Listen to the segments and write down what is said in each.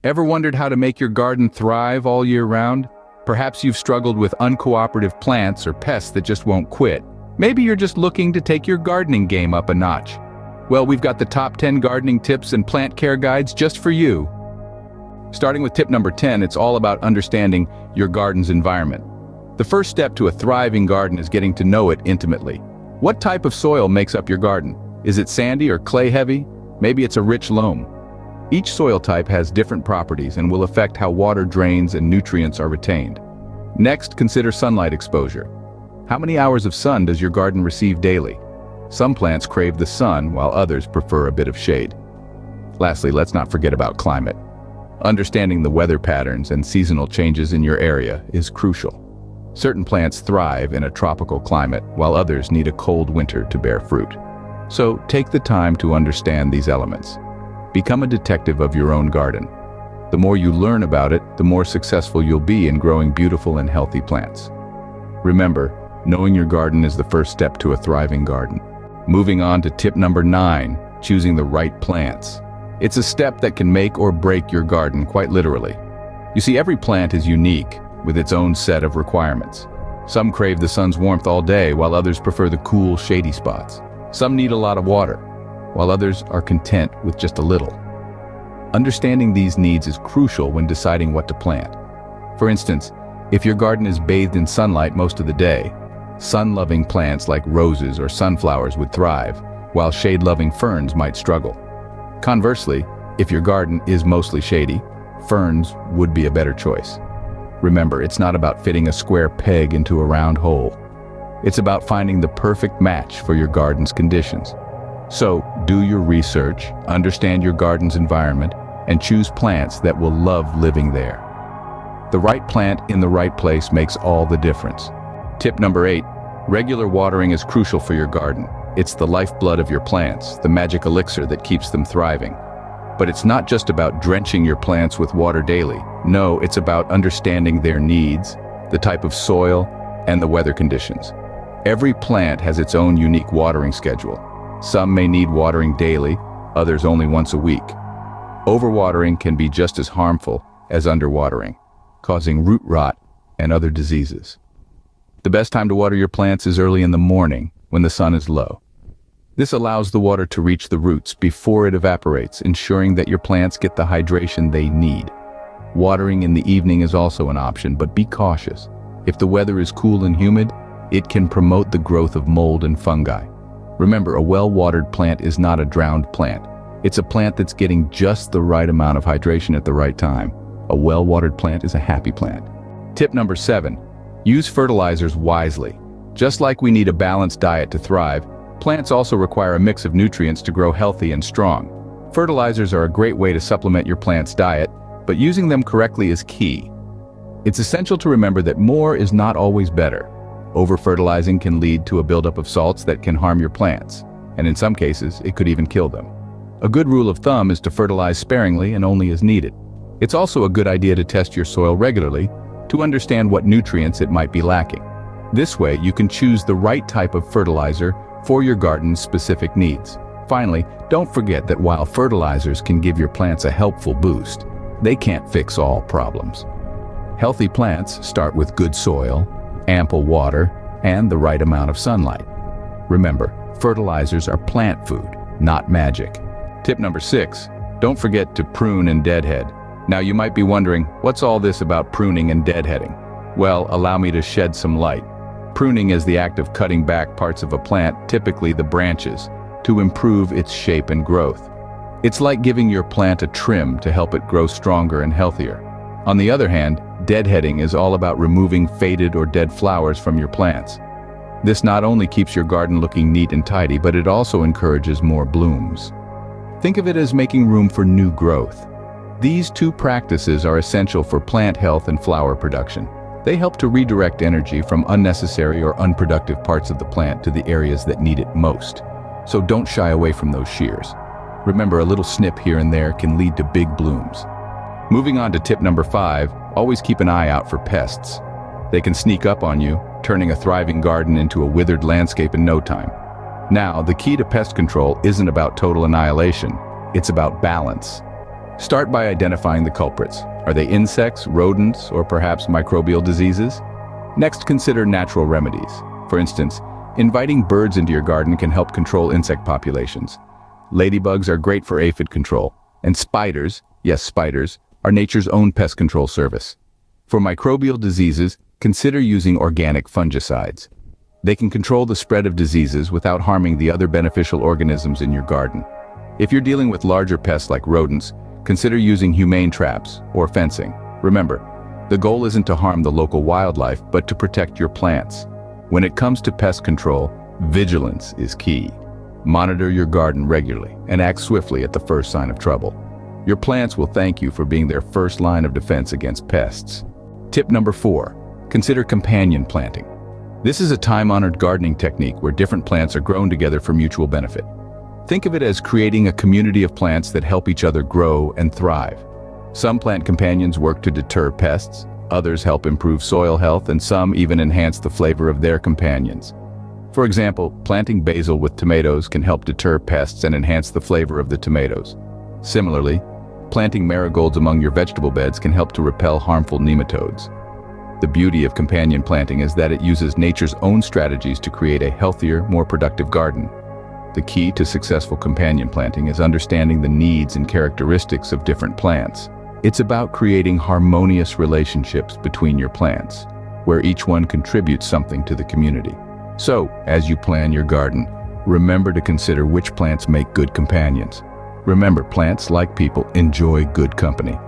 Ever wondered how to make your garden thrive all year round? Perhaps you've struggled with uncooperative plants or pests that just won't quit. Maybe you're just looking to take your gardening game up a notch. Well, we've got the top 10 gardening tips and plant care guides just for you. Starting with tip number 10, it's all about understanding your garden's environment. The first step to a thriving garden is getting to know it intimately. What type of soil makes up your garden? Is it sandy or clay heavy? Maybe it's a rich loam. Each soil type has different properties and will affect how water drains and nutrients are retained. Next, consider sunlight exposure. How many hours of sun does your garden receive daily? Some plants crave the sun, while others prefer a bit of shade. Lastly, let's not forget about climate. Understanding the weather patterns and seasonal changes in your area is crucial. Certain plants thrive in a tropical climate, while others need a cold winter to bear fruit. So take the time to understand these elements. Become a detective of your own garden. The more you learn about it, the more successful you'll be in growing beautiful and healthy plants. Remember, knowing your garden is the first step to a thriving garden. Moving on to tip number 9, choosing the right plants. It's a step that can make or break your garden, quite literally. You see, every plant is unique, with its own set of requirements. Some crave the sun's warmth all day, while others prefer the cool, shady spots. Some need a lot of water, while others are content with just a little. Understanding these needs is crucial when deciding what to plant. For instance, if your garden is bathed in sunlight most of the day, sun-loving plants like roses or sunflowers would thrive, while shade-loving ferns might struggle. Conversely, if your garden is mostly shady, ferns would be a better choice. Remember, it's not about fitting a square peg into a round hole. It's about finding the perfect match for your garden's conditions. So, do your research, understand your garden's environment, and choose plants that will love living there. The right plant in the right place makes all the difference. Tip number 8, regular watering is crucial for your garden. It's the lifeblood of your plants, the magic elixir that keeps them thriving. But it's not just about drenching your plants with water daily. No, it's about understanding their needs, the type of soil, and the weather conditions. Every plant has its own unique watering schedule. Some may need watering daily, others only once a week. Overwatering can be just as harmful as underwatering, causing root rot and other diseases. The best time to water your plants is early in the morning, when the sun is low. This allows the water to reach the roots before it evaporates, ensuring that your plants get the hydration they need. Watering in the evening is also an option, but be cautious. If the weather is cool and humid, it can promote the growth of mold and fungi. Remember, a well-watered plant is not a drowned plant. It's a plant that's getting just the right amount of hydration at the right time. A well-watered plant is a happy plant. Tip number 7, use fertilizers wisely. Just like we need a balanced diet to thrive, plants also require a mix of nutrients to grow healthy and strong. Fertilizers are a great way to supplement your plant's diet, but using them correctly is key. It's essential to remember that more is not always better. Over-fertilizing can lead to a buildup of salts that can harm your plants, and in some cases, it could even kill them. A good rule of thumb is to fertilize sparingly and only as needed. It's also a good idea to test your soil regularly to understand what nutrients it might be lacking. This way, you can choose the right type of fertilizer for your garden's specific needs. Finally, don't forget that while fertilizers can give your plants a helpful boost, they can't fix all problems. Healthy plants start with good soil, ample water, and the right amount of sunlight. Remember, fertilizers are plant food, not magic. Tip number 6, don't forget to prune and deadhead. Now you might be wondering, what's all this about pruning and deadheading? Well, allow me to shed some light. Pruning is the act of cutting back parts of a plant, typically the branches, to improve its shape and growth. It's like giving your plant a trim to help it grow stronger and healthier. On the other hand, deadheading is all about removing faded or dead flowers from your plants. This not only keeps your garden looking neat and tidy, but it also encourages more blooms. Think of it as making room for new growth. These two practices are essential for plant health and flower production. They help to redirect energy from unnecessary or unproductive parts of the plant to the areas that need it most. So don't shy away from those shears. Remember, a little snip here and there can lead to big blooms. Moving on to tip number 5, always keep an eye out for pests. They can sneak up on you, turning a thriving garden into a withered landscape in no time. Now, the key to pest control isn't about total annihilation, it's about balance. Start by identifying the culprits. Are they insects, rodents, or perhaps microbial diseases? Next, consider natural remedies. For instance, inviting birds into your garden can help control insect populations. Ladybugs are great for aphid control, and spiders, yes, spiders, are nature's own pest control service. For microbial diseases, consider using organic fungicides. They can control the spread of diseases without harming the other beneficial organisms in your garden. If you're dealing with larger pests like rodents, consider using humane traps or fencing. Remember, the goal isn't to harm the local wildlife, but to protect your plants. When it comes to pest control, vigilance is key. Monitor your garden regularly and act swiftly at the first sign of trouble. Your plants will thank you for being their first line of defense against pests. Tip number 4, consider companion planting. This is a time-honored gardening technique where different plants are grown together for mutual benefit. Think of it as creating a community of plants that help each other grow and thrive. Some plant companions work to deter pests, others help improve soil health, and some even enhance the flavor of their companions. For example, planting basil with tomatoes can help deter pests and enhance the flavor of the tomatoes. Similarly, planting marigolds among your vegetable beds can help to repel harmful nematodes. The beauty of companion planting is that it uses nature's own strategies to create a healthier, more productive garden. The key to successful companion planting is understanding the needs and characteristics of different plants. It's about creating harmonious relationships between your plants, where each one contributes something to the community. So, as you plan your garden, remember to consider which plants make good companions. Remember, plants, like people, enjoy good company.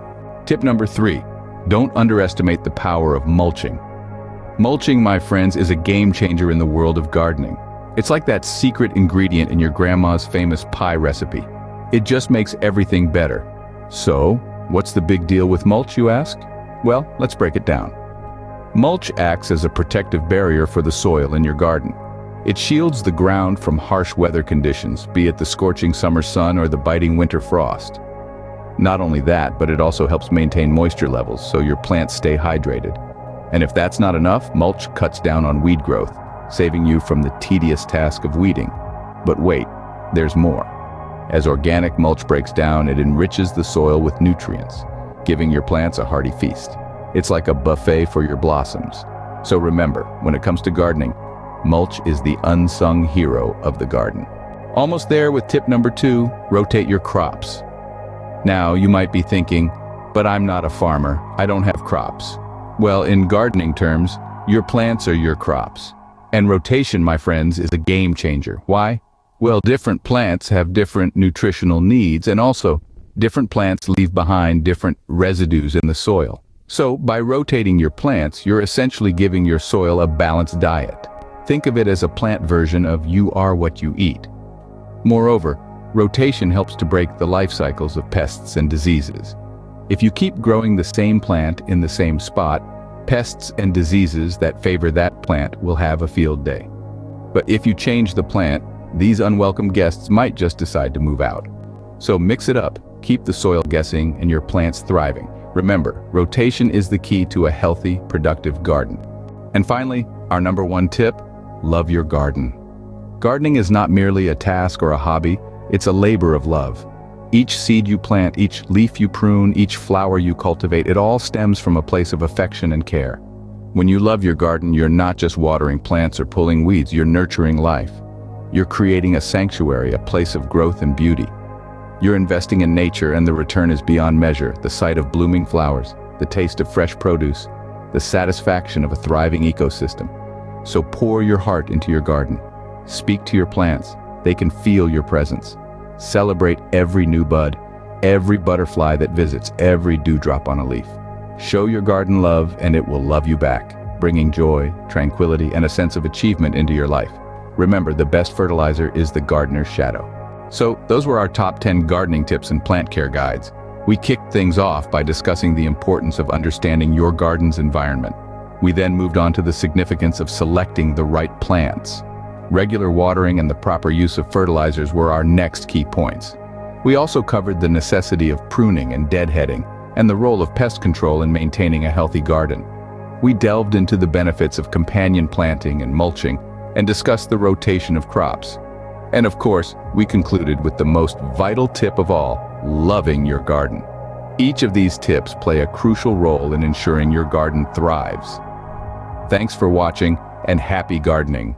Tip number 3, don't underestimate the power of mulching. Mulching, my friends, is a game changer in the world of gardening. It's like that secret ingredient in your grandma's famous pie recipe. It just makes everything better. So, what's the big deal with mulch, you ask? Well, let's break it down. Mulch acts as a protective barrier for the soil in your garden. It shields the ground from harsh weather conditions, be it the scorching summer sun or the biting winter frost. Not only that, but it also helps maintain moisture levels so your plants stay hydrated. And if that's not enough, mulch cuts down on weed growth, saving you from the tedious task of weeding. But wait, there's more. As organic mulch breaks down, it enriches the soil with nutrients, giving your plants a hearty feast. It's like a buffet for your blossoms. So remember, when it comes to gardening, mulch is the unsung hero of the garden. Almost there with tip number 2, rotate your crops. Now, you might be thinking, but I'm not a farmer, I don't have crops. Well, in gardening terms, your plants are your crops. And rotation, my friends, is a game changer. Why? Well, different plants have different nutritional needs, and also, different plants leave behind different residues in the soil. So, by rotating your plants, you're essentially giving your soil a balanced diet. Think of it as a plant version of you are what you eat. Moreover, rotation helps to break the life cycles of pests and diseases. If you keep growing the same plant in the same spot, pests and diseases that favor that plant will have a field day. But if you change the plant, these unwelcome guests might just decide to move out. So mix it up, keep the soil guessing, and your plants thriving. Remember, rotation is the key to a healthy, productive garden. And finally, our number 1 tip, love your garden. Gardening is not merely a task or a hobby, it's a labor of love. Each seed you plant, each leaf you prune, each flower you cultivate, it all stems from a place of affection and care. When you love your garden, you're not just watering plants or pulling weeds, you're nurturing life. You're creating a sanctuary, a place of growth and beauty. You're investing in nature, and the return is beyond measure. The sight of blooming flowers, the taste of fresh produce, the satisfaction of a thriving ecosystem. So pour your heart into your garden. Speak to your plants. They can feel your presence. Celebrate every new bud, every butterfly that visits, every dewdrop on a leaf. Show your garden love, and it will love you back, bringing joy, tranquility, and a sense of achievement into your life. Remember, the best fertilizer is the gardener's shadow. So, those were our top 10 gardening tips and plant care guides. We kicked things off by discussing the importance of understanding your garden's environment. We then moved on to the significance of selecting the right plants. Regular watering and the proper use of fertilizers were our next key points. We also covered the necessity of pruning and deadheading, and the role of pest control in maintaining a healthy garden. We delved into the benefits of companion planting and mulching, and discussed the rotation of crops. And of course, we concluded with the most vital tip of all, loving your garden. Each of these tips play a crucial role in ensuring your garden thrives. Thanks for watching, and happy gardening.